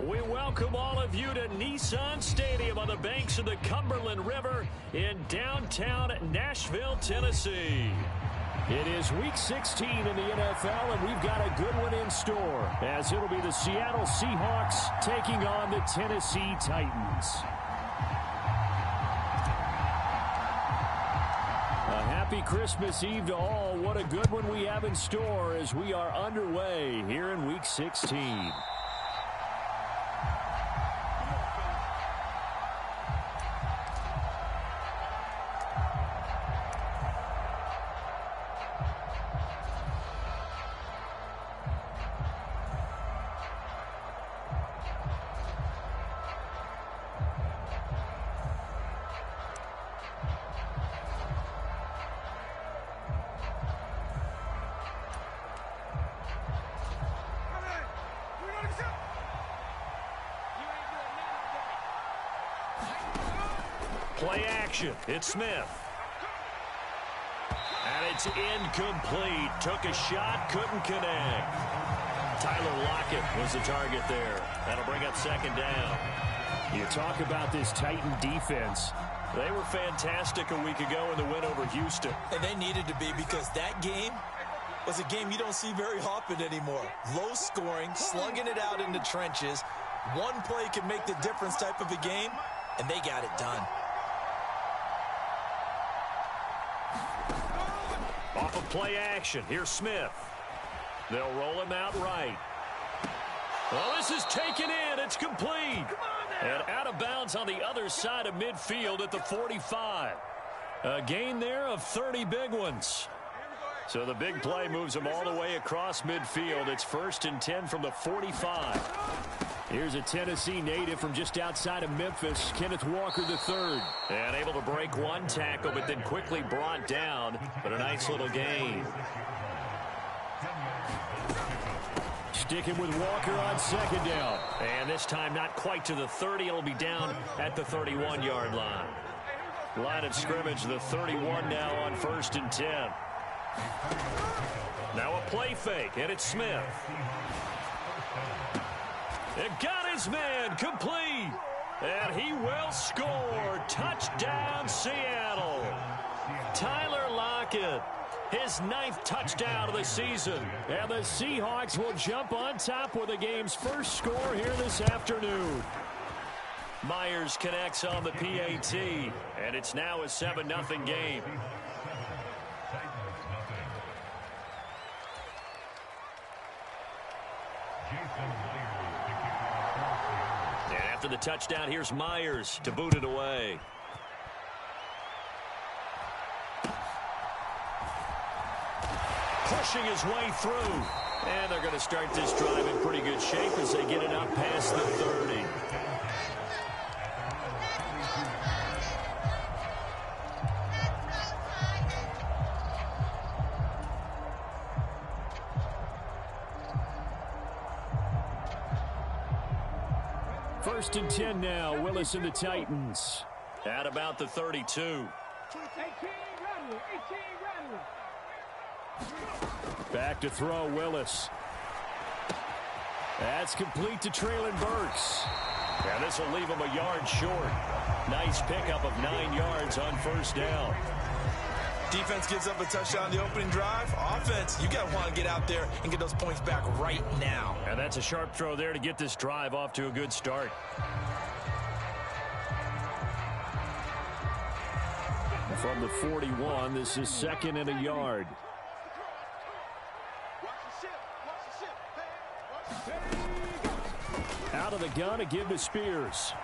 We welcome all of you to Nissan Stadium on the banks of the Cumberland River in downtown Nashville, Tennessee. It is Week 16 in the NFL, and we've got a good one in store, as it'll be the Seattle Seahawks taking on the Tennessee Titans. A happy Christmas Eve to all. What a good one we have in store as we are underway here in Week 16. Play action. It's Smith. And it's incomplete. Took a shot, couldn't connect. Tyler Lockett was the target there. That'll bring up second down. You talk about this Titan defense. They were fantastic a week ago in the win over Houston. And they needed to be, because that game was a game you don't see very often anymore. Low scoring, slugging it out in the trenches. One play can make the difference type of a game, and they got it done. Off of play action, here's Smith. They'll roll him out right. Well, this is taken in. It's complete. And out of bounds on the other side of midfield at the 45. A gain there of 30 big ones. So the big play moves them all the way across midfield. It's 1st and 10 from the 45. Here's a Tennessee native from just outside of Memphis, Kenneth Walker III. And able to break one tackle, but then quickly brought down. But a nice little gain. Sticking with Walker on second down. And this time not quite to the 30. It'll be down at the 31-yard line. Line of scrimmage, the 31 now on 1st and 10. Now a play fake, and it's Smith. It got his man complete. And he will score. Touchdown, Seattle. Tyler Lockett, his 9th touchdown of the season. And the Seahawks will jump on top with the game's first score here this afternoon. Myers connects on the PAT. And it's now a 7-0 game. After the touchdown, here's Myers to boot it away. Pushing his way through. And they're going to start this drive in pretty good shape as they get it up past the 30. First and 10 now, Willis and the Titans. At about the 32. Back to throw, Willis. That's complete to Treylon Burks. And this will leave him a yard short. Nice pickup of 9 yards on 1st down. Defense gives up a touchdown the opening drive. Offense, you got to want to get out there and get those points back right now. And that's a sharp throw there to get this drive off to a good start. From the 41, this is 2nd and a yard. Out of the gun, a give to Spears.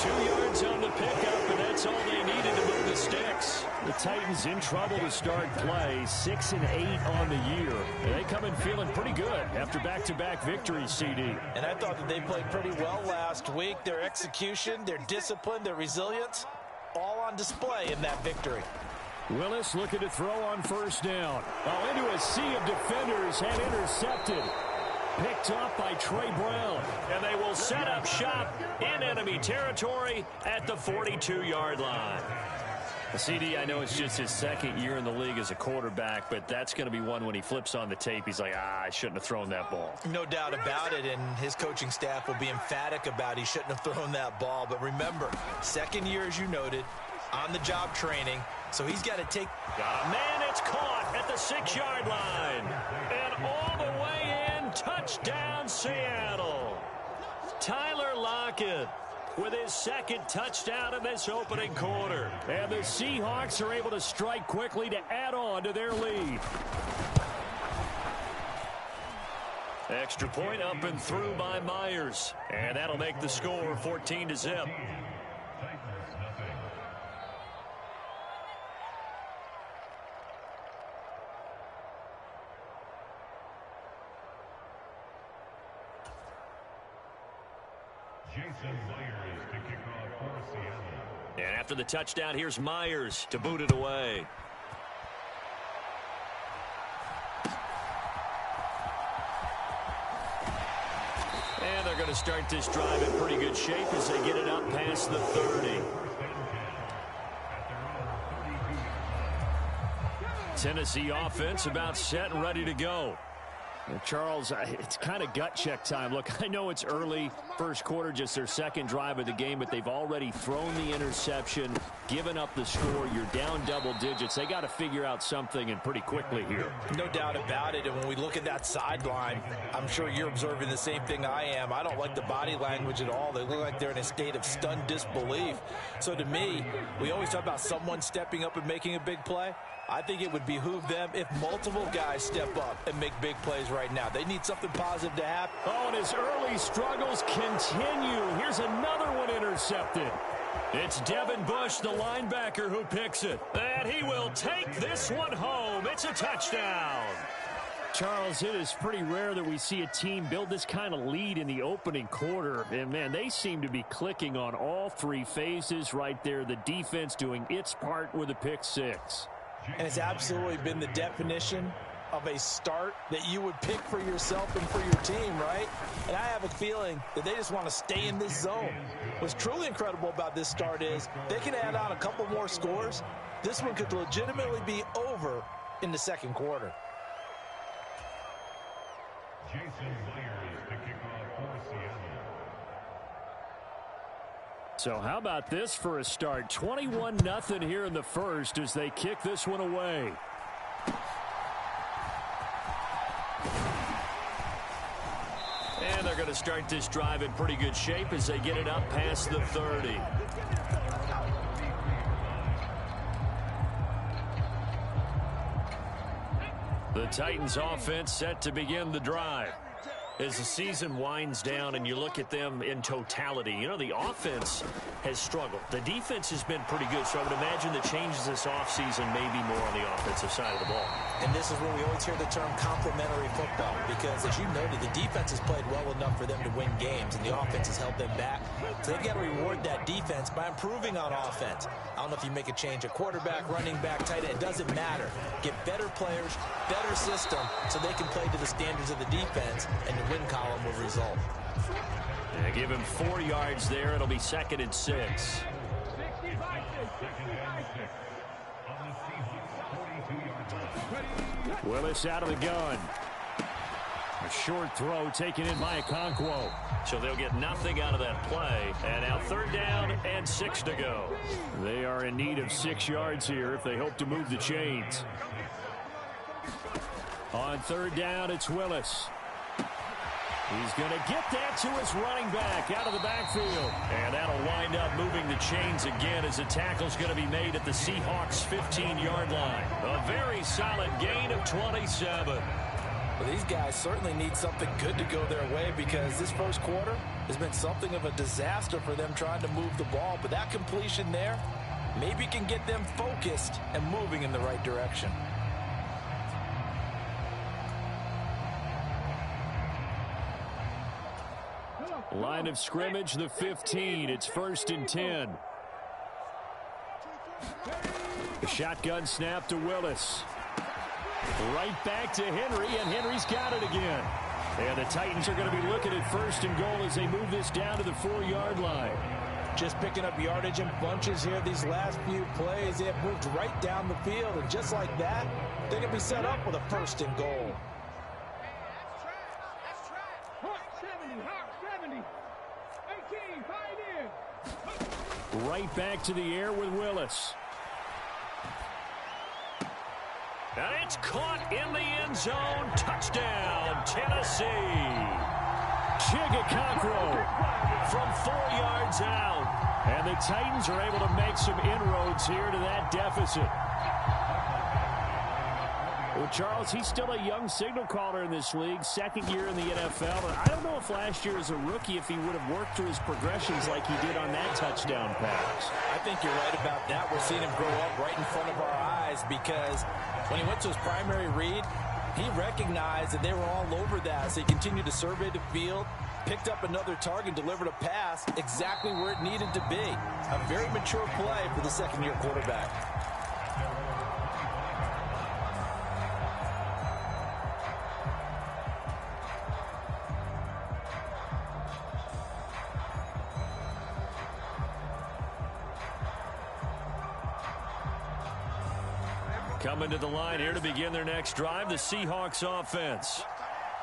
2 yards on the pickup, and that's all they needed to move the sticks. The Titans in trouble to start play, 6 and 8 on the year. And they come in feeling pretty good after back-to-back victories, CD. And I thought that they played pretty well last week. Their execution, their discipline, their resilience, all on display in that victory. Willis looking to throw on 1st down. Oh, into a sea of defenders and intercepted. Picked up by Trey Brown. And they will set up shop in enemy territory at the 42-yard line. CD, I know it's just his second year in the league as a quarterback, but that's going to be one when he flips on the tape, he's like, I shouldn't have thrown that ball. No doubt about it, and his coaching staff will be emphatic about he shouldn't have thrown that ball. But remember, second year, as you noted, on-the-job training, so he's got to take... Got a man, it's caught at the 6-yard line. And all the way in, touchdown, Seattle. Tyler Lockett with his second touchdown in this opening quarter. And the Seahawks are able to strike quickly to add on to their lead. Extra point up and through by Myers. And that'll make the score 14-0. And after the touchdown, here's Myers to boot it away. And they're going to start this drive in pretty good shape as they get it up past the 30. Tennessee offense about set and ready to go. Charles, it's kind of gut check time. Look, I know it's early, first quarter, just their second drive of the game, but they've already thrown the interception, given up the score. You're down double digits. They got to figure out something, and pretty quickly here. No doubt about it, and when we look at that sideline, I'm sure you're observing the same thing I am. I don't like the body language at all. They look like they're in a state of stunned disbelief. So to me, we always talk about someone stepping up and making a big play. I think it would behoove them if multiple guys step up and make big plays right now. They need something positive to happen. Oh, and his early struggles continue. Here's another one intercepted. It's Devin Bush, the linebacker, who picks it. And he will take this one home. It's a touchdown. Charles, it is pretty rare that we see a team build this kind of lead in the opening quarter. And, man, they seem to be clicking on all three phases right there. The defense doing its part with a pick six. And it's absolutely been the definition of a start that you would pick for yourself and for your team, right? And I have a feeling that they just want to stay in this zone. What's truly incredible about this start is they can add on a couple more scores. This one could legitimately be over in the second quarter. Jason Myers to kick off for Seattle. So how about this for a start? 21-0 here in the first as they kick this one away. And they're going to start this drive in pretty good shape as they get it up past the 30. The Titans offense set to begin the drive. As the season winds down and you look at them in totality, you know, the offense has struggled. The defense has been pretty good, so I would imagine the changes this offseason may be more on the offensive side of the ball. And this is where we always hear the term complementary football, because as you noted, the defense has played well enough for them to win games, and the offense has held them back. So they've got to reward that defense by improving on offense. I don't know if you make a change at quarterback, running back, tight end, it doesn't matter. Get better players, better system, so they can play to the standards of the defense, and the win column will result. Yeah, give him 4 yards there. It'll be 2nd and 6. Willis out of the gun. A short throw taken in by Okonkwo. So they'll get nothing out of that play. And now 3rd down and 6 to go. They are in need of 6 yards here if they hope to move the chains. On 3rd down, it's Willis. He's going to get that to his running back out of the backfield. And that'll wind up moving the chains again as the tackle's going to be made at the Seahawks' 15-yard line. A very solid gain of 27. Well, these guys certainly need something good to go their way, because this first quarter has been something of a disaster for them trying to move the ball. But that completion there maybe can get them focused and moving in the right direction. Line of scrimmage, the 15. It's 1st and 10. The shotgun snap to Willis. Right back to Henry, and Henry's got it again. And the Titans are going to be looking at 1st and goal as they move this down to the 4-yard line. Just picking up yardage in bunches here these last few plays. They have moved right down the field, and just like that, they can be set up with a first and goal. Right back to the air with Willis. And it's caught in the end zone. Touchdown, Tennessee. Chigakakro from 4 yards out. And the Titans are able to make some inroads here to that deficit. Well, Charles, he's still a young signal caller in this league, second year in the NFL. But I don't know if last year as a rookie, if he would have worked through his progressions like he did on that touchdown pass. I think you're right about that. We're seeing him grow up right in front of our eyes because when he went to his primary read, he recognized that they were all over that. So he continued to survey the field, picked up another target, delivered a pass exactly where it needed to be. A very mature play for the second-year quarterback. Coming to the line here to begin their next drive, the Seahawks offense.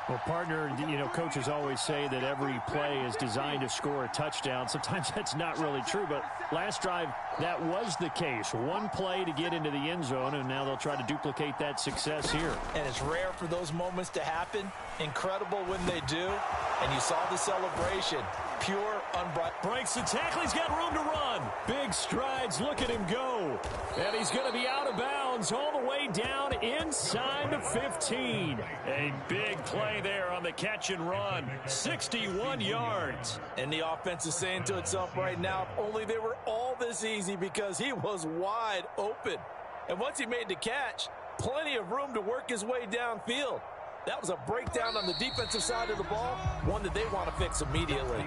Well, partner, you know, coaches always say that every play is designed to score a touchdown. Sometimes that's not really true, but last drive, that was the case. One play to get into the end zone, and now they'll try to duplicate that success here. And it's rare for those moments to happen. Incredible when they do. And you saw the celebration. Pure, unbridled. Breaks the tackle. He's got room to run. Big strides. Look at him go. And he's going to be out of bounds all the way down inside the 15. A big play there on the catch and run. 61 yards. And the offense is saying to itself right now, if only they were all this easy, because he was wide open. And once he made the catch, plenty of room to work his way downfield. That was a breakdown on the defensive side of the ball, one that they want to fix immediately.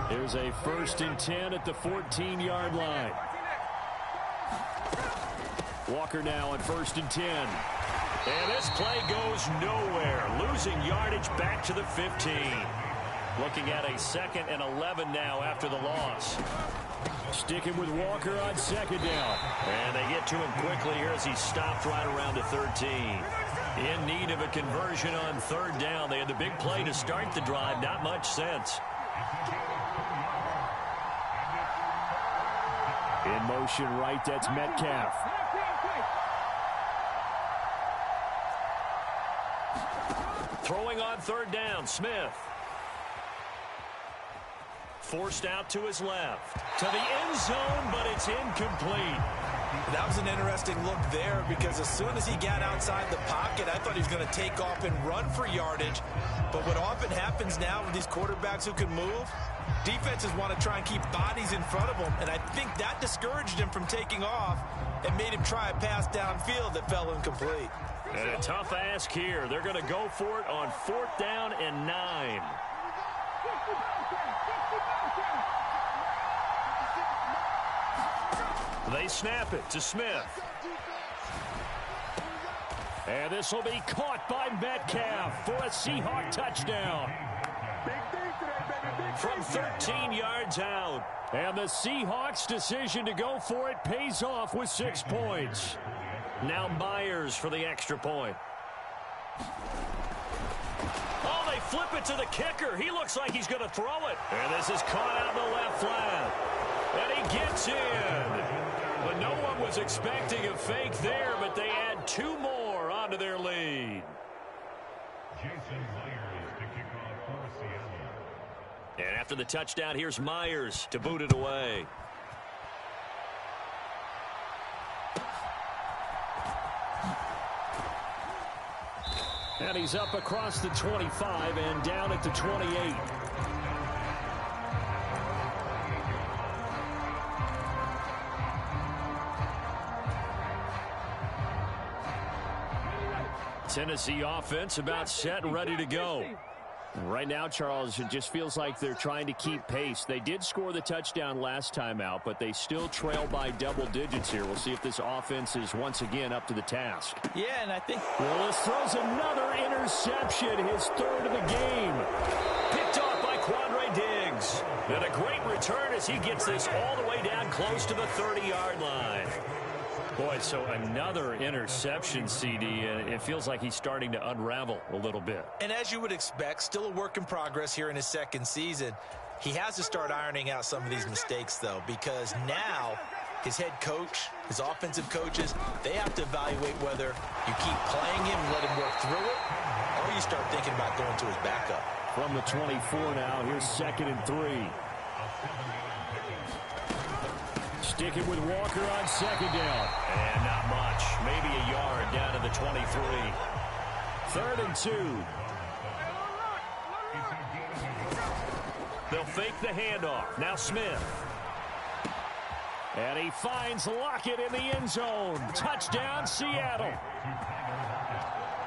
Here's a 1st and 10 at the 14-yard line. Walker now on 1st and 10. And this play goes nowhere. Losing yardage back to the 15. Looking at a 2nd and 11 now after the loss. Sticking with Walker on 2nd down. And they get to him quickly here as he stopped right around the 13. In need of a conversion on 3rd down. They had the big play to start the drive. Not much sense. In motion right, that's Metcalf. Throwing on 3rd down, Smith. Forced out to his left. To the end zone, but it's incomplete. That was an interesting look there, because as soon as he got outside the pocket, I thought he was going to take off and run for yardage. But what often happens now with these quarterbacks who can move, defenses want to try and keep bodies in front of them, and I think that discouraged him from taking off and made him try a pass downfield that fell incomplete. And a tough ask here. They're going to go for it on 4th down and 9. They snap it to Smith. And this will be caught by Metcalf for a Seahawk touchdown. From 13 yards out. And the Seahawks' decision to go for it pays off with 6 points. Now Myers for the extra point. Oh, they flip it to the kicker. He looks like he's going to throw it. And this is caught out in the left flat. And he gets in. But no one was expecting a fake there, but they add 2 more onto their lead. And after the touchdown, here's Myers to boot it away. And he's up across the 25 and down at the 28. Tennessee offense about set and ready to go. Right now, Charles, it just feels like they're trying to keep pace. They did score the touchdown last time out, but they still trail by double digits here. We'll see if this offense is once again up to the task. Yeah, and I think Willis throws another interception, his 3rd of the game. Picked off by Quandre Diggs. Diggs. And a great return as he gets this all the way down close to the 30-yard line. Boy, so another interception, CD, and it feels like he's starting to unravel a little bit. And as you would expect, still a work in progress here in his second season. He has to start ironing out some of these mistakes, though, because now his head coach, his offensive coaches, they have to evaluate whether you keep playing him and let him work through it, or you start thinking about going to his backup. From the 24 now, here's 2nd and 3. Sticking with Walker on 2nd down. And not much. Maybe a yard down to the 23. 3rd and 2. They'll fake the handoff. Now Smith. And he finds Lockett in the end zone. Touchdown, Seattle.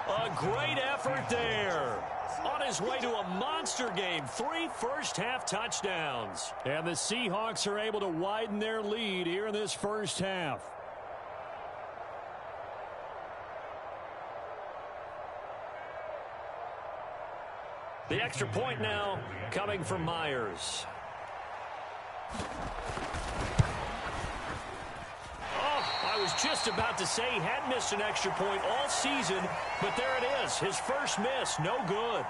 A great effort there. On his way to a monster game. 3 first-half touchdowns. And the Seahawks are able to widen their lead here in this first half. The extra point now coming from Myers. I was just about to say he had missed an extra point all season, but there it is. His first miss, no good.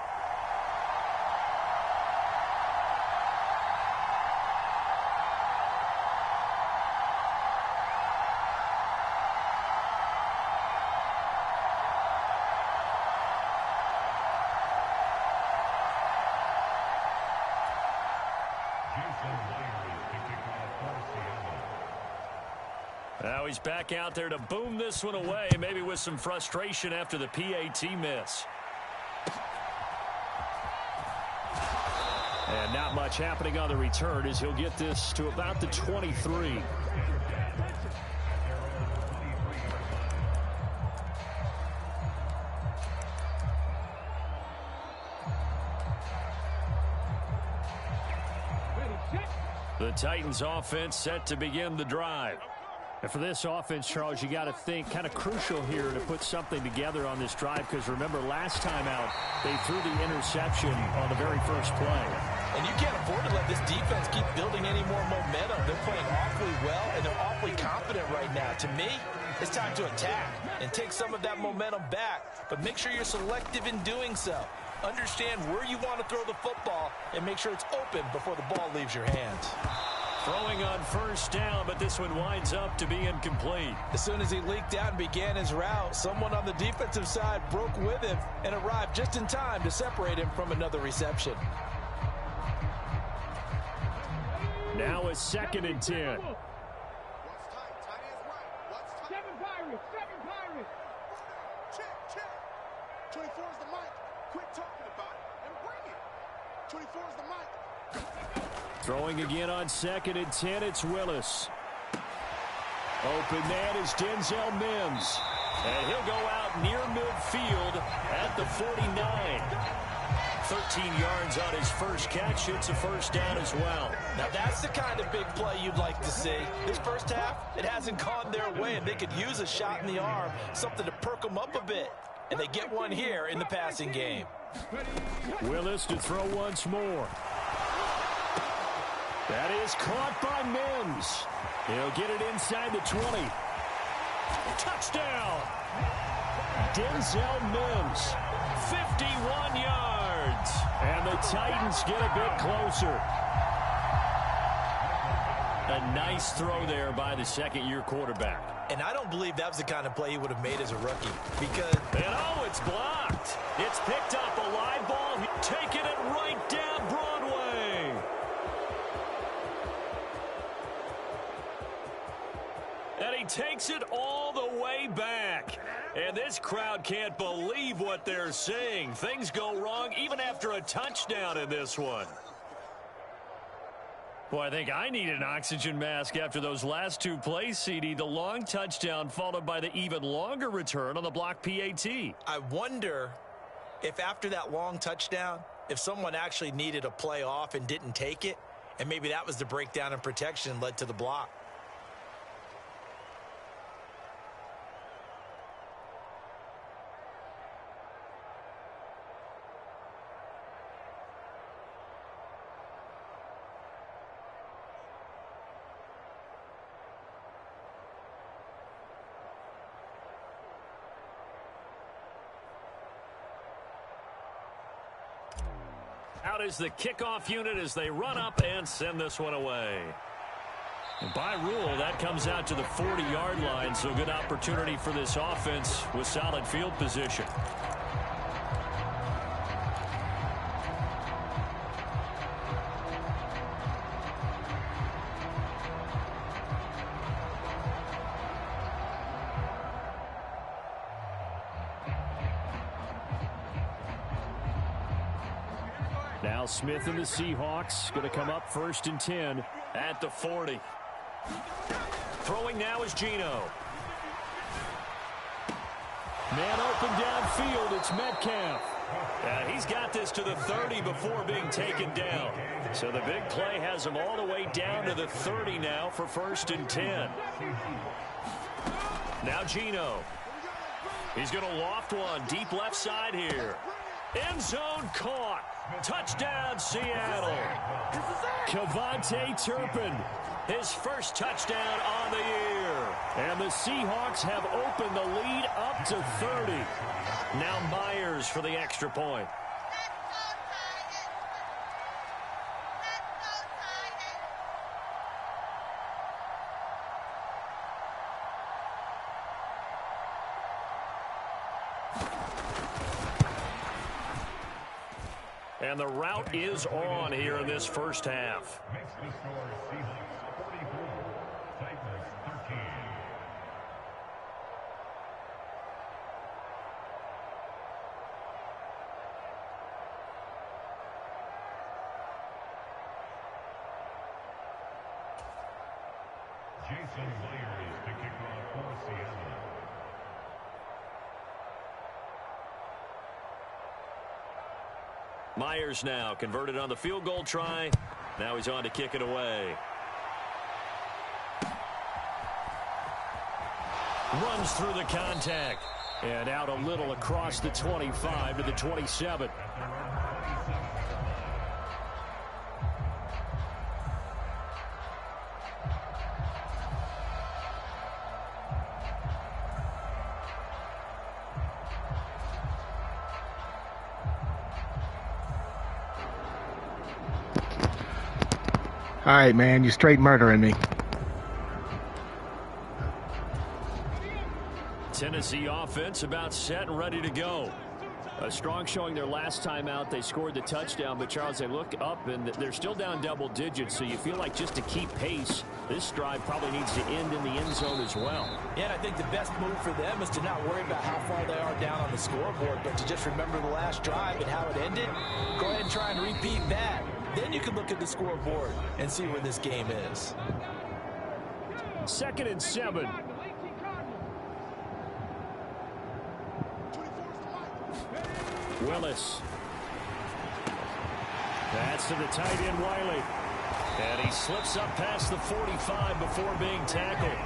Now he's back out there to boom this one away, maybe with some frustration after the PAT miss. And not much happening on the return as he'll get this to about the 23. The Titans offense set to begin the drive. And for this offense, Charles, you got to think kind of crucial here to put something together on this drive, because remember last time out they threw the interception on the very first play. And you can't afford to let this defense keep building any more momentum. They're playing awfully well, and they're awfully confident right now. To me, it's time to attack and take some of that momentum back, but make sure you're selective in doing so. Understand where you want to throw the football and make sure it's open before the ball leaves your hands. Throwing on first down, but this one winds up to be incomplete. As soon as he leaked out and began his route, someone on the defensive side broke with him and arrived just in time to separate him from another reception. Now a 2nd and 10. Throwing again on 2nd and 10, it's Willis. Open man is Denzel Mims. And he'll go out near midfield at the 49. 13 yards on his first catch. It's a first down as well. Now that's the kind of big play you'd like to see. This first half, it hasn't gone their way, and they could use a shot in the arm, something to perk them up a bit. And they get one here in the passing game. Willis to throw once more. That is caught by Mims. He'll get it inside the 20. Touchdown! Denzel Mims. 51 yards. And the Titans get a bit closer. A nice throw there by the second-year quarterback. And I don't believe that was the kind of play he would have made as a rookie. Because... And oh, it's blocked. It's picked up a live ball. Taking it right down Broadway. And he takes it all the way back. And this crowd can't believe what they're seeing. Things go wrong even after a touchdown in this one. Boy, I think I need an oxygen mask after those last two plays, CD. The long touchdown followed by the even longer return on the block PAT. I wonder if after that long touchdown, if someone actually needed a play off and didn't take it, and maybe that was the breakdown in protection and led to the block. Out is the kickoff unit as they run up and send this one away. And by rule, that comes out to the 40-yard line, so good opportunity for this offense with solid field position. Now Smith and the Seahawks going to come up 1st and 10 at the 40. Throwing now is Geno. Man open downfield. It's Metcalf. He's got this to the 30 before being taken down. So the big play has him all the way down to the 30 now for 1st and 10. Now Geno. He's going to loft one deep left side here. End zone caught. Touchdown, Seattle. KaVontae Turpin. His first touchdown on the year. And the Seahawks have opened the lead up to 30. Now Myers for the extra point. And the route is on here in this first half. Makes the score Seahawks 44, Titans 13. Jason Myers to kick off for Seattle. Myers now converted on the field goal try. Now he's on to kick it away. Runs through the contact. And out a little across the 25 to the 27. All right, man, you're straight murdering me. Tennessee offense about set and ready to go. A strong showing their last time out. They scored the touchdown, but Charles, they look up and they're still down double digits, so you feel like just to keep pace, this drive probably needs to end in the end zone as well. Yeah, and I think the best move for them is to not worry about how far they are down on the scoreboard, but to just remember the last drive and how it ended. Go ahead and try and repeat that. Then you can look at the scoreboard and see where this game is. 2nd and 7. Willis. Pass to the tight end, Wiley. And he slips up past the 45 before being tackled.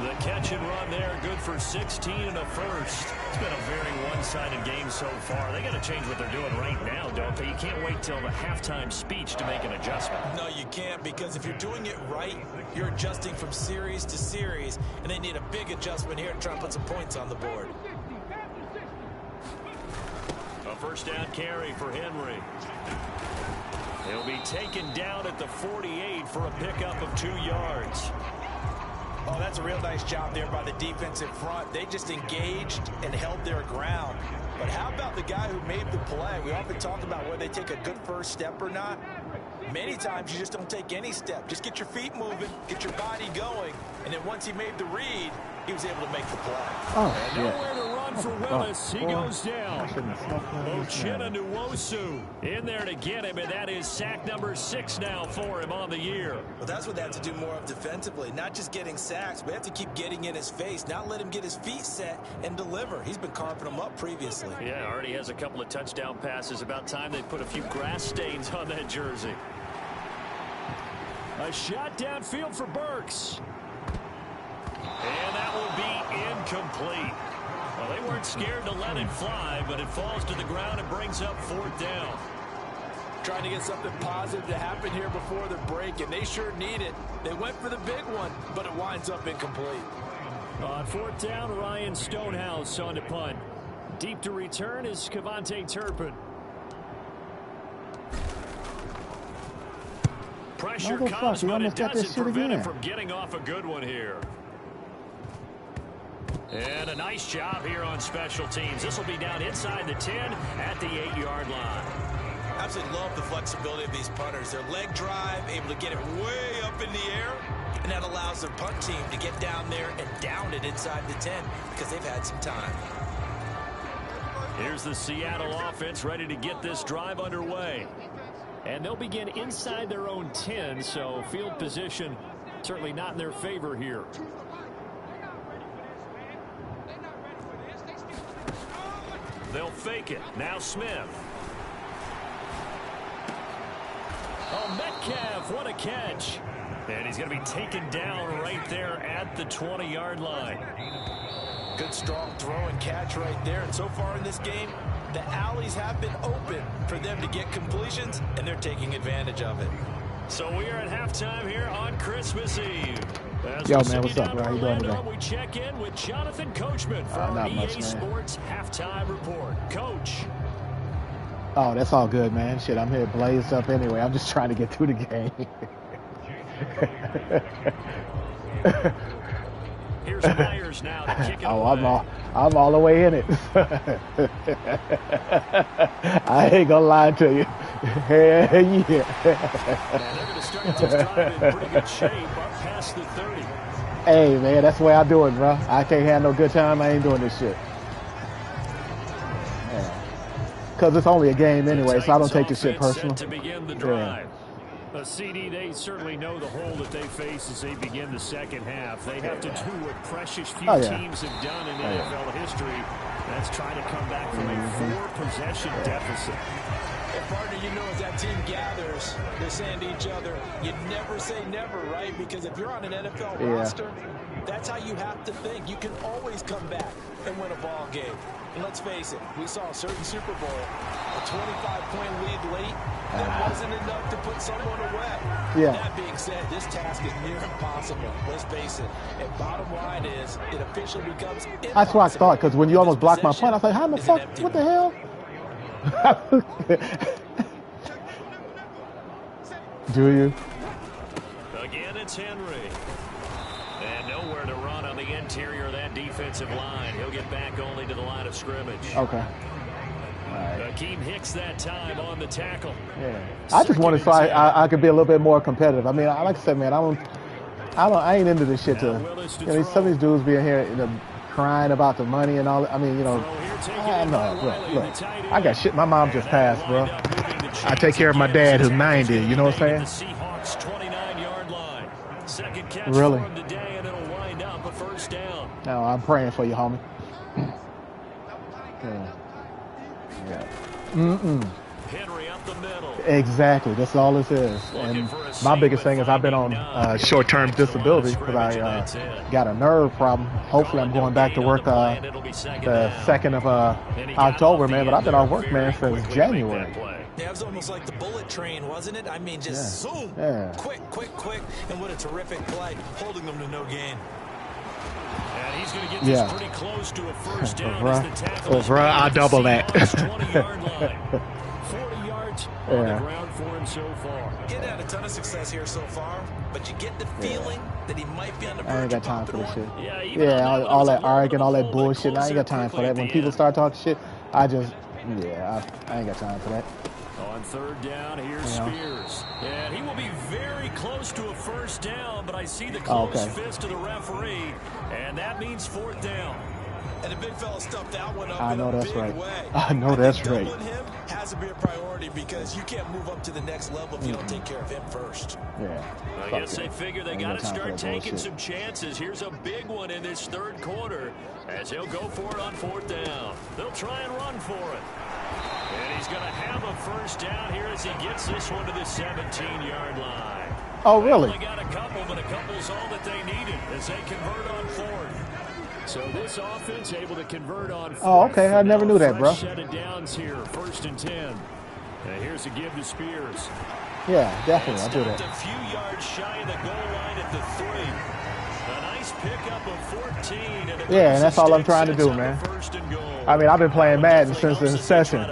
The catch and run there, good for 16 and a first. It's been a very one-sided game so far. They got to change what they're doing right now, don't they? You can't wait till the halftime speech to make an adjustment. No, you can't, because if you're doing it right, you're adjusting from series to series, and they need a big adjustment here to try and put some points on the board. A first down carry for Henry. He'll be taken down at the 48 for a pickup of 2 yards. Oh, that's a real nice job there by the defensive front. They just engaged and held their ground. But how about the guy who made the play? We often talk about whether they take a good first step or not. Many times you just don't take any step. Just get your feet moving, get your body going, and then once he made the read, he was able to make the play. Oh, and nowhere to run for Willis. He goes down. Uchenna Nwosu in there to get him, and that is sack number 6 now for him on the year. Well, that's what they have to do more of defensively. Not just getting sacks, but they have to keep getting in his face, not let him get his feet set and deliver. He's been carving them up previously. Yeah, already has a couple of touchdown passes. About time they put a few grass stains on that jersey. A shot downfield for Burks. And that will be incomplete. Well, they weren't scared to let it fly, but it falls to the ground and brings up 4th down. Trying to get something positive to happen here before the break, and they sure need it. They went for the big one, but it winds up incomplete. On 4th down, Ryan Stonehouse on the punt. Deep to return is KaVontae Turpin. Pressure comes, but it doesn't prevent him from getting off a good one here. And a nice job here on special teams. This will be down inside the 10 at the 8-yard line. Absolutely love the flexibility of these punters. Their leg drive, able to get it way up in the air, and that allows their punt team to get down there and down it inside the 10 because they've had some time. Here's the Seattle offense ready to get this drive underway. And they'll begin inside their own 10, so field position certainly not in their favor here. They'll fake it. Now Smith. Oh, Metcalf, what a catch. And he's going to be taken down right there at the 20-yard line. Good strong throw and catch right there. And so far in this game, the alleys have been open for them to get completions, and they're taking advantage of it. So we are at halftime here on Christmas Eve. Yo, man, what's up, bro? How you doing today? We check in with Jonathan Coachman for our not EA much, man. Sports halftime report. Coach. Oh, that's all good, man. Shit, I'm here blazed up anyway. I'm just trying to get through the game. Here's Myers now to kick it away. I'm all the way in it. I ain't gonna lie to you. Hell yeah. And they're going to start this drive in pretty good shape up past the 30. Hey, man, that's the way I do it, bro. I can't have no good time. I ain't doing this shit. Because it's only a game anyway, so I don't take this shit personal. To begin the drive. A CD, they certainly know the hole that they face as they begin the second half. They have to do what precious few teams have done in NFL history. That's trying to come back from a 4-possession deficit. And partner, you know, as that team gathers, they're saying to each other, you never say never, right? Because if you're on an NFL roster, that's how you have to think. You can always come back and win a ball game. And let's face it, we saw a certain Super Bowl, a 25-point lead late, that wasn't enough to put someone away. Yeah. That being said, this task is near impossible. Let's face it. And bottom line is, it officially becomes impossible. That's what I thought, because when you almost blocked my punt, I was like, how the fuck, what the hell? Do you? Again, it's Henry. And nowhere to run on the interior of that defensive line. He'll get back only to the line of scrimmage. Okay. Akeem Hicks that time on the tackle. Yeah. I just wanted so I could be a little bit more competitive. I mean, like I said, man, I ain't into this shit. Some of these dudes be in here, crying about the money and all. I mean, I know. Look, I got shit. My mom just passed, bro. I take care of my dad who's 90. You know what I'm saying? Seahawks 29-yard line. Second catch really? For him today, and it'll wind up a first down. No, I'm praying for you, homie. Henry up the middle. Exactly. That's all this is. And my biggest thing is I've been on short-term disability because I got a nerve problem. Hopefully I'm going back to work the 2nd of October, man. But I've been off work, man, since January. Yeah, it was almost like the bullet train, wasn't it? I mean, just zoom, quick, and what a terrific play, holding them to no gain. And he's going to get this pretty close to a first down as the tackle is I'll double that. 20-yard line. 40 yards on the ground for him so far. He's had a ton of success here so far, but you get the feeling that he might be on the verge. I ain't got time for this shit. Yeah, all that arguing, all that bullshit. I ain't got time for that. When people start talking shit, I ain't got time for that. On third down, here's Spears. And he will be very close to a first down, but I see the closed fist of the referee, and that means fourth down. And the big fella stuffed that one up I in know a that's big right. way. I know that's right. Doubling him has to be a priority because you can't move up to the next level if you don't take care of him first. I guess they figure they got to start taking some chances. Here's a big one in this third quarter as he'll go for it on fourth down. They'll try and run for it. And he's going to have a first down here as he gets this one to the 17-yard line. Oh, really? They only got a couple, but a couple's all that they needed as they convert on fourth. So this offense able to convert on fourth. Oh, okay. I never knew that, bro. Set of downs here, 1st and 10. And here's a give to Spears. Yeah, definitely. I'll do that. A few yards shy of the goal line at the 3. A nice pickup of 14. And that's all I'm trying to do, man. I mean, I've been playing Madden since the inception.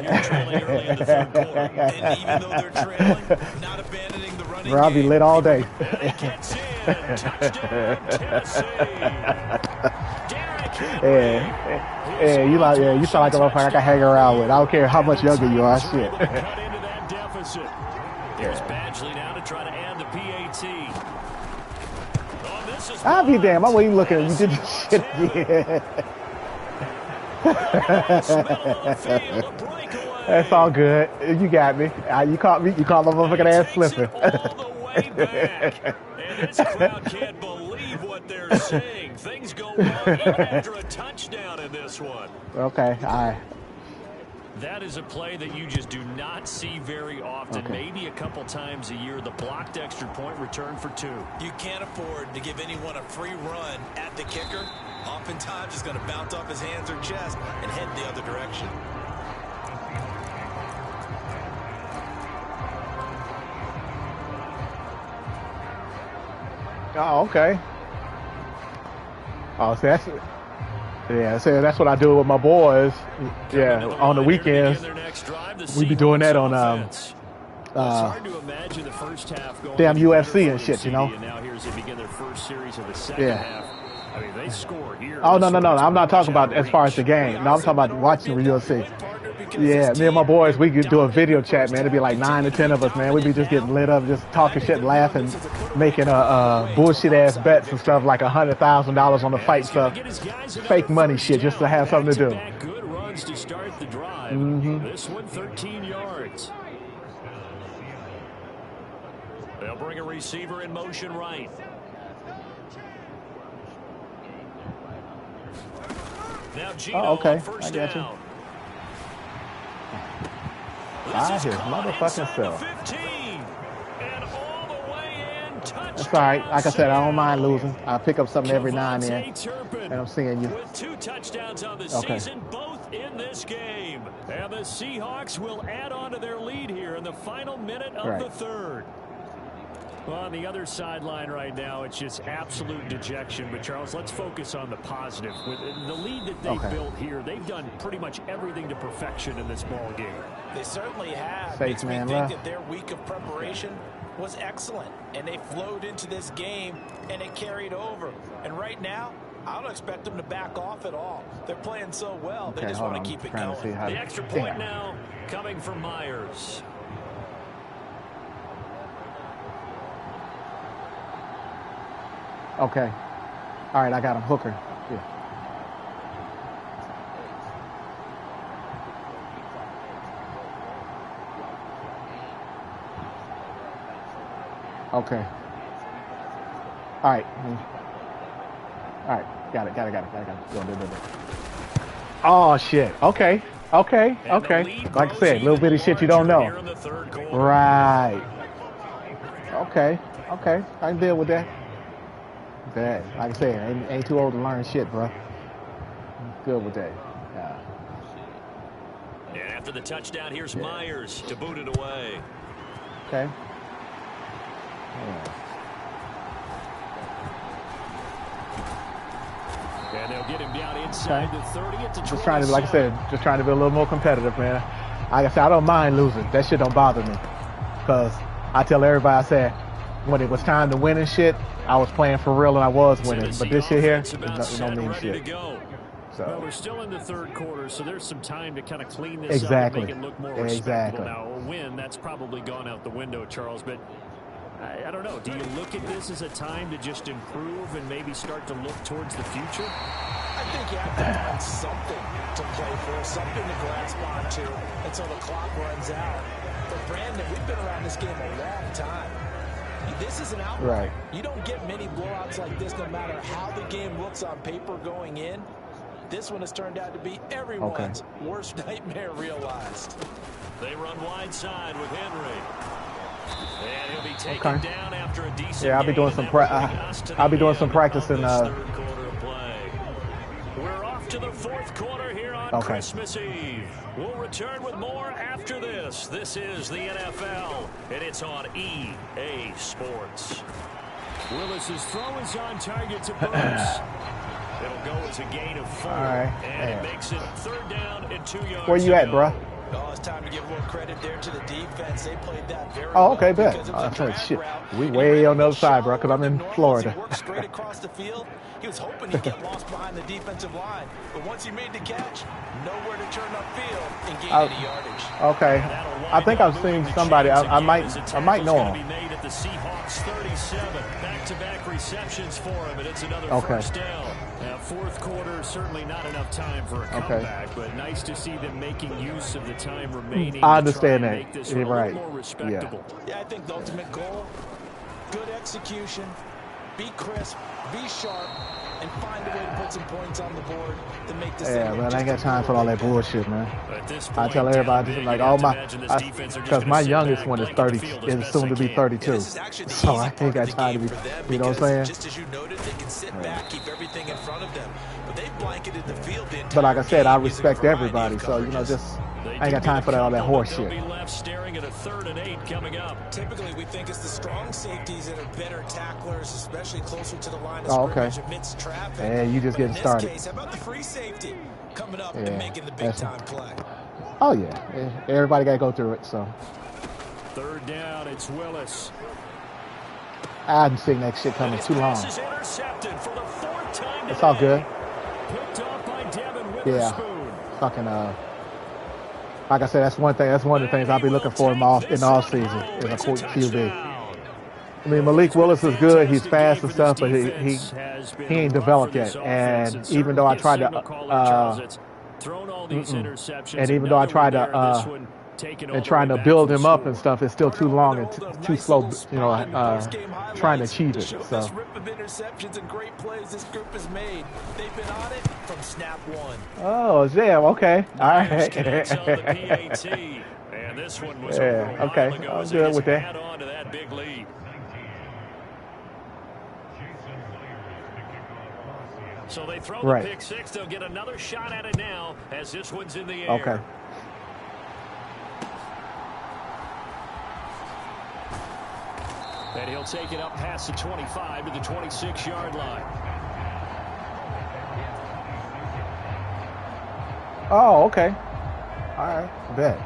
here trailing early in the third quarter. And even though they're trailing, not abandoning the running Bro, I'll be game. lit all day. And he gets in. Touchdown, Tennessee. Derrick Henry. Yeah, you sound like a motherfucker I can hang around with. I don't care how much younger you are. Shit. Cut into that deficit. Here's Badgley now to try to add the PAT. Oh, this is I'll be damned. I wasn't even looking at you. You did this shit again. That's all good. You got me. You caught me. You caught my motherfucking ass slipping. All the way back. And this crowd can't believe what they're saying. Things go well even after a touchdown in this one. Okay, all right. That is a play that you just do not see very often. Okay. Maybe a couple times a year. The blocked extra point return for 2. You can't afford to give anyone a free run at the kicker. Oftentimes, he's going to bounce off his hands or chest and head the other direction. Oh, okay. Oh, so that's that's what I do with my boys. Yeah, on the weekends, we be doing that on damn UFC and shit, you know. Now here's they begin their first series of the second half. I mean, they score here. Oh no, I'm not talking about as far as the game. No, I'm talking about watching the UFC. Yeah, me and my boys, we could do a video chat, man. It'd be like 9 to 10 of us, man. We'd be just getting lit up, just talking shit, laughing, making bullshit ass bets and stuff like $100,000 on the fight stuff, fake money shit, just to have something to do. Good runs to start the drive. This one 13 yards. They'll bring a receiver in motion right. Now Gino okay, on first I got you. down. His motherfucking self. 15, and all the way in, touchdown. That's all right. Like I said, I don't mind losing. I pick up something every now and then, Kevontae Turpin and I'm seeing you. with 2 touchdowns on the season, both in this game. And the Seahawks will add on to their lead here in the final minute of the third. Well, on the other sideline right now, it's just absolute dejection. But, Charles, let's focus on the positive. With the lead that they've built here, they've done pretty much everything to perfection in this ball game. They certainly have. Safe Makes me man think left. that their week of preparation was excellent. And they flowed into this game, and it carried over. And right now, I don't expect them to back off at all. They're playing so well, they just want to keep it going. The extra point now coming from Myers. Okay. All right, I got him. Hooker. Yeah. Okay. All right. All right. Got it. Go. Oh, shit. Okay. Like I said, little bitty shit you don't know. Right. Okay. I can deal with that. Like I said, ain't too old to learn shit, bro. Good with that. Yeah. And after the touchdown, here's Myers to boot it away. Okay. And they'll get him down inside the 30 at the 27. Just trying to, like I said, just trying to be a little more competitive, man. Like I said, I don't mind losing. That shit don't bother me. Because I tell everybody, I said, when it was time to win and shit, I was playing for real and I was winning. But this shit here, it don't mean shit. So. Well, we're still in the third quarter, so there's some time to kind of clean this up and make it look more respectable. Now, a win, that's probably gone out the window, Charles, but I don't know. Do you look at this as a time to just improve and maybe start to look towards the future? I think you have to find something to play for, something to grasp onto until the clock runs out. But, Brandon, we've been around this game a long time. This is an outlier. Right. You don't get many blowouts like this no matter how the game looks on paper going in. This one has turned out to be everyone's worst nightmare realized. They run wide side with Henry. And he'll be taken down after a decent I'll be doing some practicing. Third quarter of play. We're off to the fourth quarter here on Christmas Eve. We'll return with more after this. This is the NFL, and it's on EA Sports. Willis's throw is on target to Burks. It'll go as a gain of 4, All right. and it makes it third down and 2 yards. Where you at, bro? Oh, it's time to give a little credit there to the defense. They played that very Oh, okay, well bet. because it was a drag Shit. route. We way on the other side, bro, because I'm in Florida. He worked straight across the field. He was hoping he'd get lost behind the defensive line. But once he made the catch, nowhere to turn upfield and gain any yardage. Okay. I think I've seen somebody. I might know him. The Seahawks 37 back-to-back receptions for him, and it's another first down. Now, fourth quarter, certainly not enough time for a comeback, but nice to see them making use of the time remaining. I understand that. Make this You're right. more respectable. Yeah, I think the ultimate goal, good execution, be crisp, be sharp, and find a way to put some points on the board to make this. Yeah, man, I ain't got time for all that bullshit, man. Point, I tell everybody, like, all my, because my youngest one is 30, is soon to be 32. So I ain't got time to be, you know what I'm saying? Just as you noted, they can sit back, keep everything in front of them. But they blanketed the field the entire But like I said, I game using a respect variety everybody, of so, you know, coverages. just, I ain't got time for that, all that horse shit. They'll be left staring at a 3rd and 8 coming up. Typically, we think it's the strong safeties that are better tacklers, especially closer to the line of scrimmage amidst traffic. And you just getting started. In this case, how about the free safety coming up and making the big-time play? Oh, yeah. Everybody got to go through it, so. 3rd down, it's Willis. I haven't seen that shit coming too long. Is intercepted for the 4th time It's all good. Picked off by Devin Witherspoon. Yeah. Fucking, like I said, that's one thing. That's one of the things I'll be looking for in the off season is a QB. I mean, Malik Willis is good. He's fast and stuff, but he ain't developed yet. And even though I tried to, and even though I tried to, and trying to build him up and stuff, it's still too long and too slow, you know, trying to achieve it. So. This rip of interceptions and great plays this group has made. They've been on it from snap one. Oh, damn. Okay. All right. And this one was okay. I'm good with that. On to that big lead. So they throw the pick six. They'll get another shot at it now as this one's in the air. Okay. And he'll take it up past the 25 to the 26-yard line. Oh, okay. All right. Bet.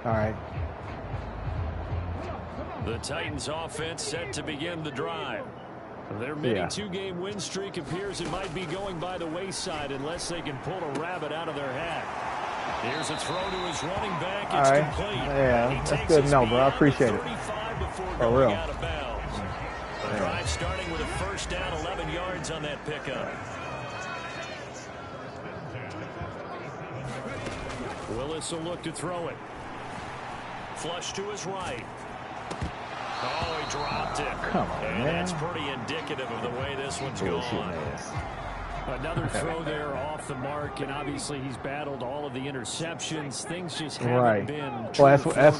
All right. The Titans offense set to begin the drive. Their mini two-game win streak appears it might be going by the wayside unless they can pull a rabbit out of their hat. Here's a throw to his running back. It's complete. Yeah, that's good to know, bro. I appreciate it. For real. Out of bounds. The drive starting with a first down, 11 yards on that pickup. Willis will look to throw it. Flush to his right. Oh, he dropped it. Come on, and man. that's pretty indicative of the way this one's going. Another throw there off the mark, and obviously he's battled all of the interceptions. Things just haven't been true for him.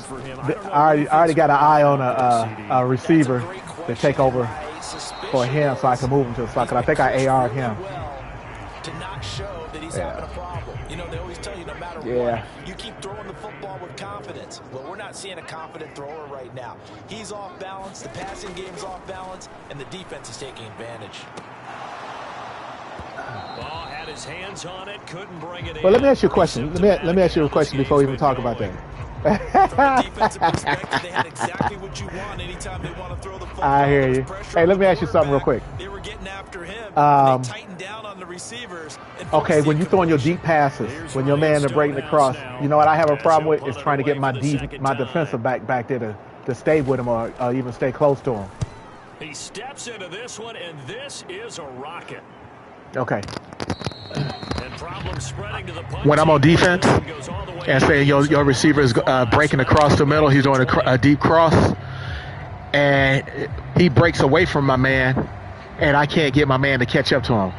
I already got an eye on a receiver to take over for him so I can move him to the slot. Because I think I AR'd him. To not show that he's having a problem. You know, they always tell you no matter what, you keep throwing the football with confidence. Well, we're not seeing a confident thrower right now. He's off balance, the passing game's off balance, and the defense is taking advantage. Ball had his hands on it, couldn't bring it in. Well, let me ask you a question. Let me ask you a question before we even talk about that. From a defensive perspective, they had exactly what you want anytime they want to throw the football. I hear you. Hey, let me ask you something real quick. They were getting after him. They tightened down on the receivers. Okay, when you're throwing your deep passes, when your man is breaking across, you know what I have a problem with is trying to get my defensive back there to stay with him or even stay close to him. He steps into this one, and this is a rocket. Okay. When I'm on defense and say your receiver is breaking across the middle, he's doing a deep cross, and he breaks away from my man, and I can't get my man to catch up to him.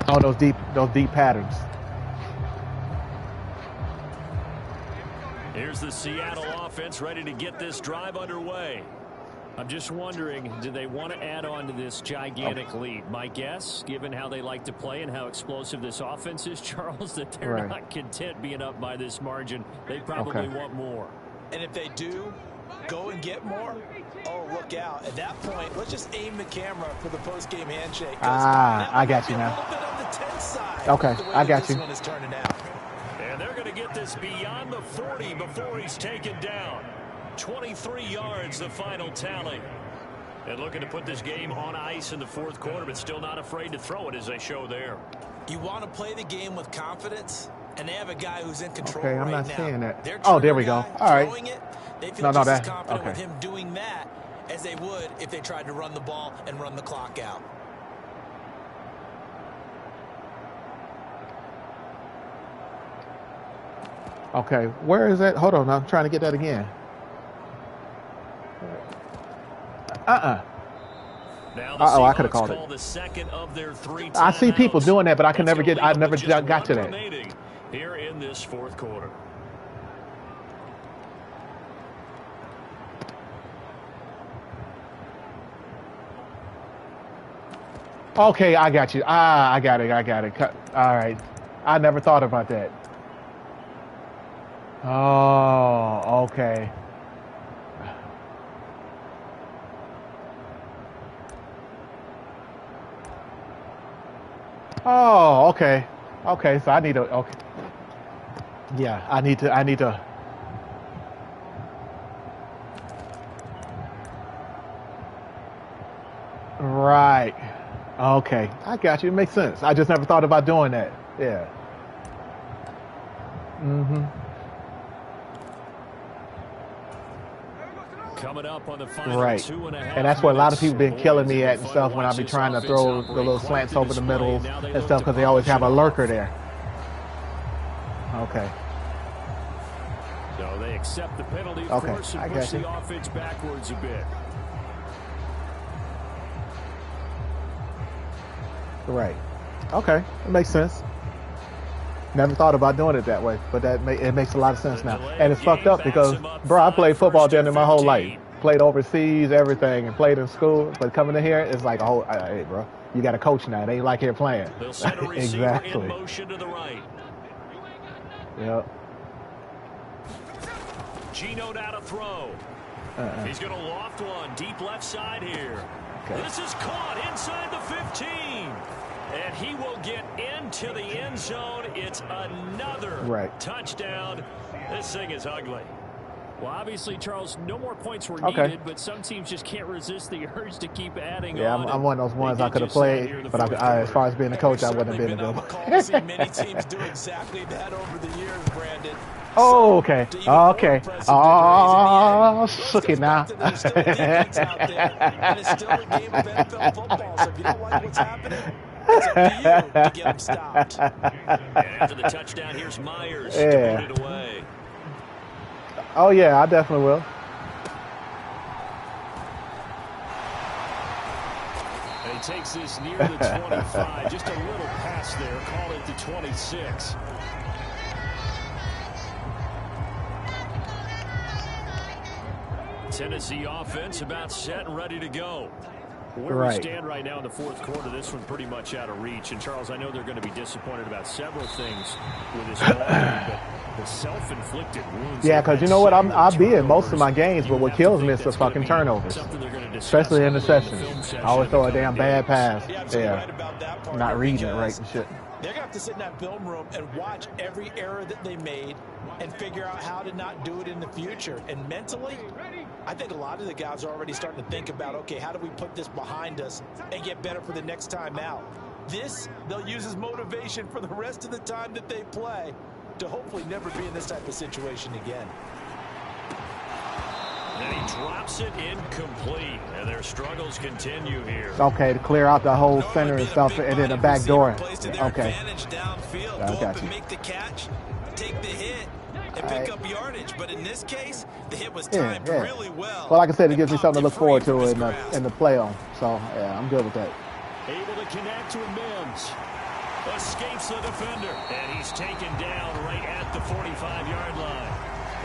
Oh, those deep patterns. Here's the Seattle offense ready to get this drive underway. I'm just wondering, do they want to add on to this gigantic lead? My guess, given how they like to play and how explosive this offense is, Charles, that they're not content being up by this margin. They probably want more. And if they do go and get more, oh, look out. At that point, let's just aim the camera for the post-game handshake. I got you now. A little bit of the 10th side. Okay, I got you. This one is turning out. And they're going to get this beyond the 40 before he's taken down. 23 yards, the final tally. And looking to put this game on ice in the fourth quarter, but still not afraid to throw it as they show there. You want to play the game with confidence, and they have a guy who's in control Okay, I'm right not now. seeing that. Their Oh, there we go. guy All right. throwing it, they feel No, just as that. confident Okay. with him doing that as they would if they tried to run the ball and run the clock out. Okay, where is that? Hold on, I'm trying to get that again. Uh-oh, I could have called it. The second of their 3 I see people timeouts. doing that, but I can That's never gonna get. leave I them never with just got to one that. remaining here in this fourth quarter. Okay, I got you. I got it. All right. I never thought about that. Oh, okay. Oh, okay. Okay, so I need to, okay. Yeah, I need to. Right. Okay, I got you. It makes sense. I just never thought about doing that. Yeah. Mm-hmm. Coming up on the final Right. 2.5 And that's what a lot of minutes. people been killing me Boys, at and fun stuff to when I watch be this trying to offense throw the operate little quite slants the over the display. middle Now they and look stuff to because they always have a polish it lurker off. there. Okay. So they accept the penalty, of Okay, course, I and got push you. the offense backwards a bit. Right. Okay. It makes sense. Never thought about doing it that way, but it makes a lot of sense now. And it's fucked up because, bro, I played football down there my whole life. Played overseas, everything, and played in school. But coming in here, it's like, oh, hey, bro, you got a coach now. It ain't like here playing. They'll send a receiver Exactly. in motion to the right. Yep. Gino now to throw. He's going to loft one deep left side here. Okay. This is caught inside the 15. And he will get into the end zone. It's another touchdown. This thing is ugly. Well, obviously, Charles, no more points were Okay. needed, but some teams just can't resist the urge to keep adding Yeah, on. I'm one of those ones They I did could have just that here in played, the but fourth as quarter. far as being a coach, I wouldn't have been Certainly able been to on do the call to see many teams do exactly that over the years, Brandon. Oh, okay. To even Okay. more impressive Oh, degrees. shook it now. There's still a defense out there, and it's still a game of NFL football. So if you don't like what's happening, it's up to you to get them stopped. And after the touchdown, here's Myers Yeah. to put it away. Oh, yeah, I definitely will. And he takes this near the 25. Just a little pass there. Call it the 26. Tennessee offense about set and ready to go. Where we Right. stand right now in the fourth quarter, this one pretty much out of reach. And, Charles, I know they're going to be disappointed about several things with this ball game, but the self-inflicted wounds. Yeah, because you know what? I'll be in most of my games, but what kills me is the fucking turnovers, especially interceptions. I always throw a damn bad pass. You're absolutely Yeah, right about that part. not reading it right because and shit. They're going to have to sit in that film room and watch every error that they made and figure out how to not do it in the future. And mentally, I think a lot of the guys are already starting to think about, okay, how do we put this behind us and get better for the next time out? This, they'll use as motivation for the rest of the time that they play to hopefully never be in this type of situation again. And he drops it incomplete. And their struggles continue here. Okay, to clear out the whole center and stuff, and then the back door. Okay. Okay. Go got up you. and make the catch, take the hit, and Alright. pick up yardage. But in this case, the hit was Yeah, timed yeah. really well. Well, like I said, it and gives me popped something to look free forward from to his in grasp. the playoff. So, yeah, I'm good with that. Able to connect to Mims. Escapes the defender. And he's taken down right at the 45-yard line.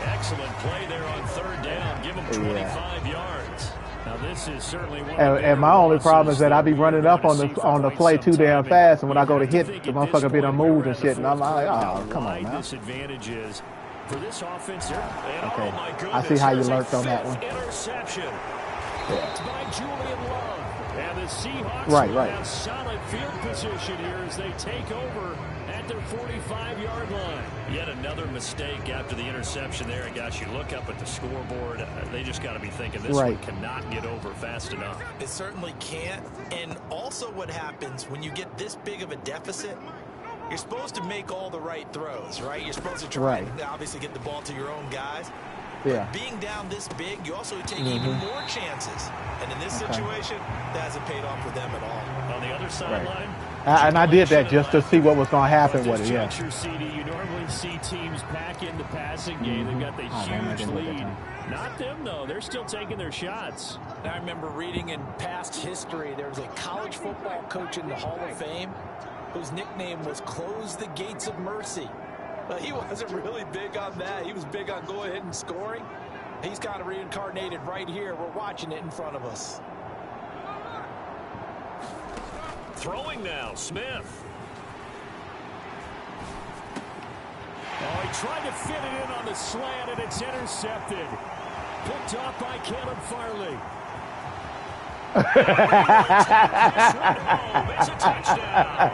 Excellent play there on third down. Give him 25 yards. Now, this is certainly one of the And my only bigger problem is that I be losses running we're up on gonna see the for play quite too some damn time. fast, and when I You go to have hit, think the at this motherfucker be done point, we're moved and at the shit, and I'm fourth like, quarter, oh, how come on wide now. this advantage is for this offense. And Okay. oh my I goodness, see how you there's a lurked on that fifth one. interception. Blocked by Julian Love. And the Seahawks will have solid field position here as they take over at their 45-yard line. Yet another mistake after the interception there. And, gosh, you look up at the scoreboard. They just got to be thinking this one cannot get over fast enough. It certainly can't. And also what happens when you get this big of a deficit, you're supposed to make all the right throws, right? You're supposed to try and obviously get the ball to your own guys. But being down this big, you also take even more chances. And in this situation, that hasn't paid off for them at all. On the other sideline. And I did that just to see what was going to happen with it, You normally see teams pack in the passing game. They've got the huge lead. Not them, though. They're still taking their shots. I remember reading in past history, there was a college football coach in the Hall of Fame whose nickname was Close the Gates of Mercy. But he wasn't really big on that. He was big on go ahead and scoring. He's kind of reincarnated right here. We're watching it in front of us. Throwing now, Smith. Oh, he tried to fit it in on the slant, and it's intercepted. Picked off by Caleb Farley. It's a touchdown.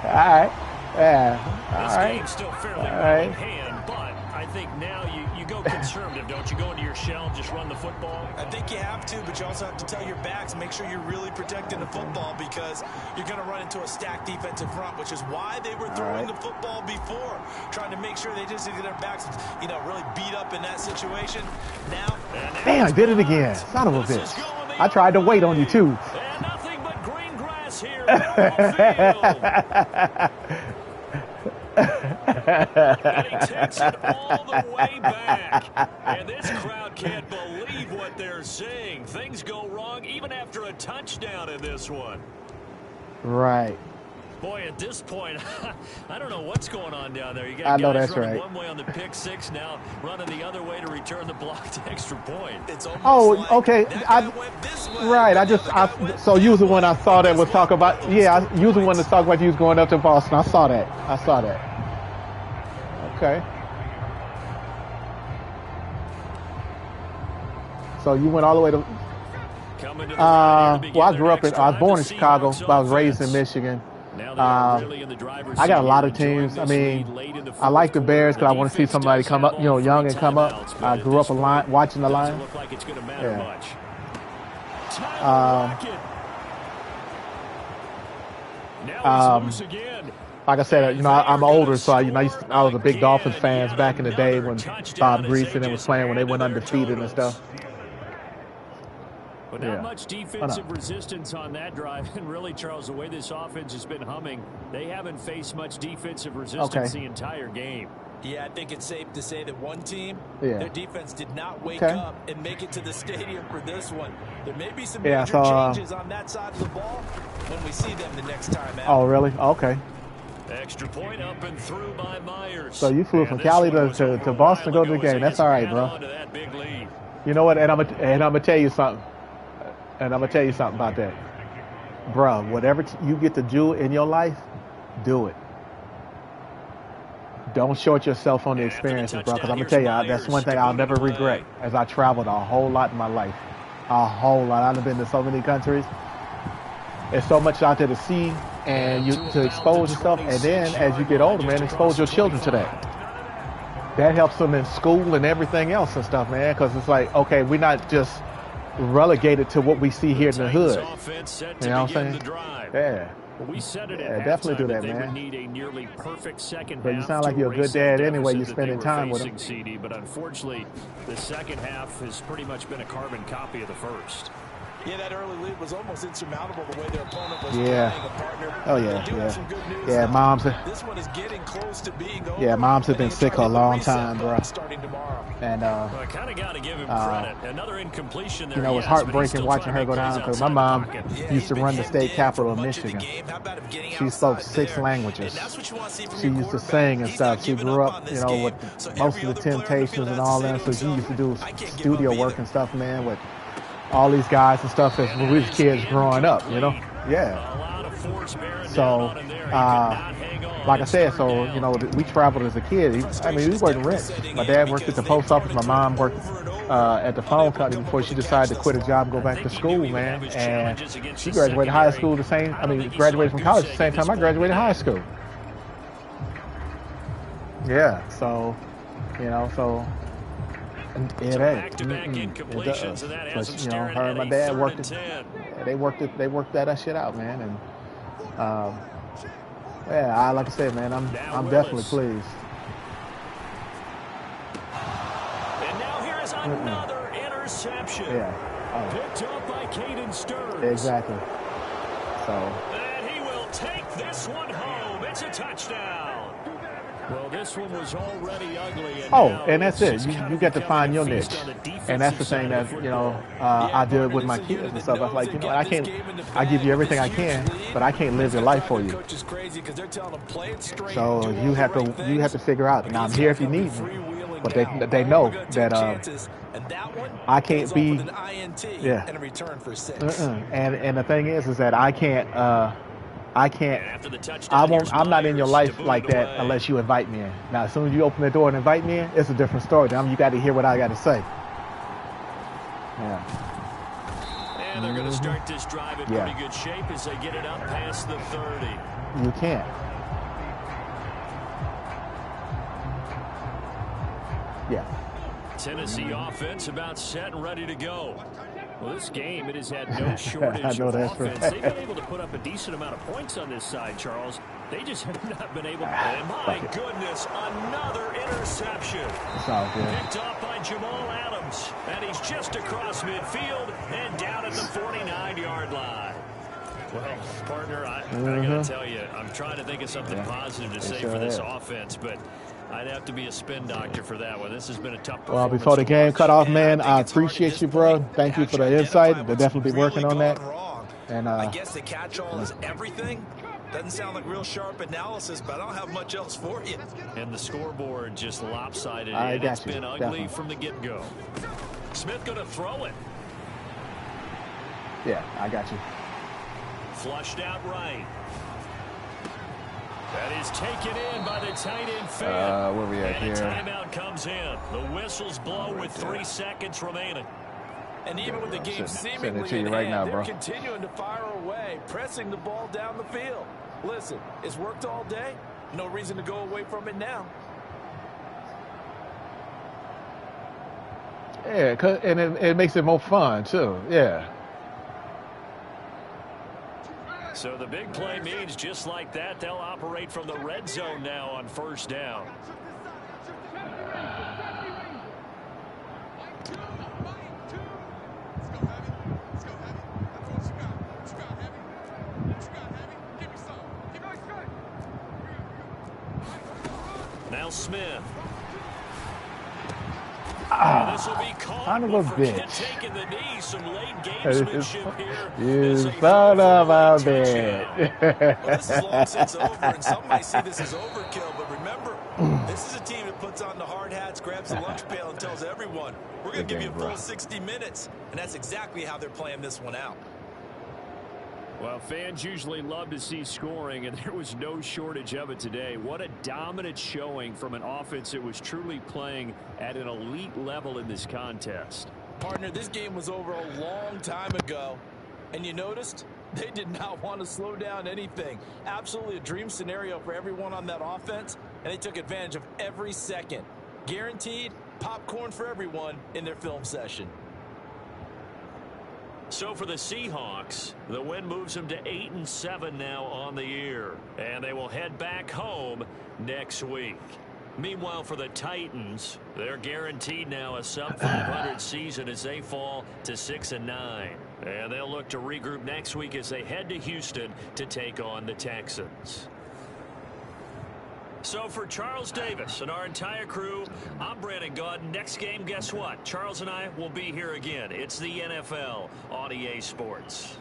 All right. Yeah. This game's still fairly well in hand, but I think now you go conservative, don't you? Go into your shell and just run the football? I think you have to, but you also have to tell your backs, make sure you're really protecting the football because you're going to run into a stacked defensive front, which is why they were throwing the football before, trying to make sure they just get their backs, really beat up in that situation. Now, damn, I did it again. Son of a bitch. I tried to wait on you, too. And nothing but green grass here in the field. And he takes it all the way back. And this crowd can't believe what they're seeing. Things go wrong even after a touchdown in this one. Right. Boy, at this point, I don't know what's going on down there. You got guys running one way on the pick six, now running the other way to return the blocked extra point. It's almost okay. So you was the one I saw that was talking about. Yeah, you was the one that talked about you was going up to Boston. I saw that. Okay. So you went all the way to. I was born in Chicago, but I was raised in Michigan. I got a lot of teams. I mean, I like the Bears because I want to see somebody come up, young and come up. I grew up watching the Lions. Like I said, I'm older, so I was a big Dolphins fan back in the day when Bob Greason was playing when they went undefeated and stuff. But not much defensive resistance on that drive. And really, Charles, the way this offense has been humming, they haven't faced much defensive resistance the entire game. Yeah, I think it's safe to say that one team, their defense did not wake up and make it to the stadium for this one. There may be some major changes on that side of the ball when we see them the next time out. Oh, really? Okay. Extra point up and through by Myers. So you flew from Cali to Boston to go to the game. That's all right, bro. You know what? And I'm gonna tell you something. About that. Bruh, whatever you get to do in your life, do it. Don't short yourself on the experiences, bro, because I'm going to tell you, that's one thing I'll never regret, as I traveled a whole lot in my life. A whole lot. I've been to so many countries. There's so much out there to see and to expose yourself. And then, as you get older, man, expose your children to that. That helps them in school and everything else and stuff, man, because it's like, okay, we're not just relegated to what we see here in the hood. You know what I'm saying? Yeah. We said it definitely do that, man. Need a nearly perfect second but you sound like you're a good dad anyway. You're spending time with him. CD, but unfortunately, the second half has pretty much been a carbon copy of the first. Yeah, that early lead was almost insurmountable the way their opponent was playing a partner. Oh, yeah. Moms. This one is getting close to being over. Yeah, moms have been sick for a long time, bro. Starting tomorrow. And I kind of got to give him credit. Another incompletion there. It was heartbreaking watching her go down because my mom used to run the state capital of Michigan. She spoke 6 languages. She used to sing and stuff. She grew up, with most of the Temptations and all that. So she used to do studio work and stuff, man, with all these guys and stuff as we was kids growing up, Yeah. So, like I said, we traveled as a kid. We wasn't rich. My dad worked at the post office. My mom worked at the phone company before she decided to quit her job and go back to school, man. And she graduated high school graduated from college the same time I graduated high school. Yeah, so, you know, it does. But, you know, her and my dad they worked that shit out, man. And, yeah, like I said, man, I'm definitely pleased. And now here is another interception. Yeah. Picked up by Caden Stearns. Exactly. So. And he will take this one home. It's a touchdown. Well, this one was already ugly. And that's it. You get to find your niche. And that's the thing that, you know, I did with my kids and stuff. I was like, you know, I give you everything I can, but I can't live your life for you. So you have to figure out. Now I'm here if you need me. But they know that I can't be. Yeah. And the thing is that I can't. I'm not in your life like that unless you invite me in. Now, as soon as you open the door and invite me in, it's a different story. Then you got to hear what I got to say. Yeah. And they're going to start this drive in pretty good shape as they get it up past the 30. You can't. Yeah. Tennessee offense about set and ready to go. Well, this game, it has had no shortage of offense. They've been able to put up a decent amount of points on this side, Charles. They just have not been able to. And my goodness, another interception. It's all good. Picked off by Jamal Adams. And he's just across midfield and down at the 49-yard line. Well, partner, I got to tell you, I'm trying to think of something positive to say for this offense, but I'd have to be a spin doctor for that one. This has been a tough performance. Well, before the game cut off, man, I appreciate you, bro. Thank you for the insight. They'll definitely be working on that. And I guess the catch-all is everything. Doesn't sound like real sharp analysis, but I don't have much else for you. And the scoreboard just lopsided, and it's been ugly from the get-go. Smith going to throw it. Yeah, I got you. Flushed out right. That is taken in by the tight end fan. Where we at and here? A timeout comes in. The whistles blow with 3 seconds remaining. And even with the game seemingly in hand, they're continuing to fire away, pressing the ball down the field. Listen, it's worked all day. No reason to go away from it now. Yeah, and it makes it more fun, too. Yeah. So the big play means just like that, they'll operate from the red zone now on first down. Now Smith. This will be son of a bitch. Taking the knee, some late gamesmanship here. You son of a bitch. Well, this is long since over, and some might see this as overkill, but remember, this is a team that puts on the hard hats, grabs the lunch pail, and tells everyone, we're going to give you a full 60 minutes, and that's exactly how they're playing this one out. Well, fans usually love to see scoring, and there was no shortage of it today. What a dominant showing from an offense that was truly playing at an elite level in this contest. Partner, this game was over a long time ago, and you noticed they did not want to slow down anything. Absolutely a dream scenario for everyone on that offense, and they took advantage of every second. Guaranteed popcorn for everyone in their film session. So for the Seahawks, the win moves them to 8-7 now on the year, and they will head back home next week. Meanwhile, for the Titans, they're guaranteed now a sub-500 season as they fall to 6-9, and they'll look to regroup next week as they head to Houston to take on the Texans. So for Charles Davis and our entire crew, I'm Brandon Gaudin. Next game, guess what? Charles and I will be here again. It's the NFL on EA Sports.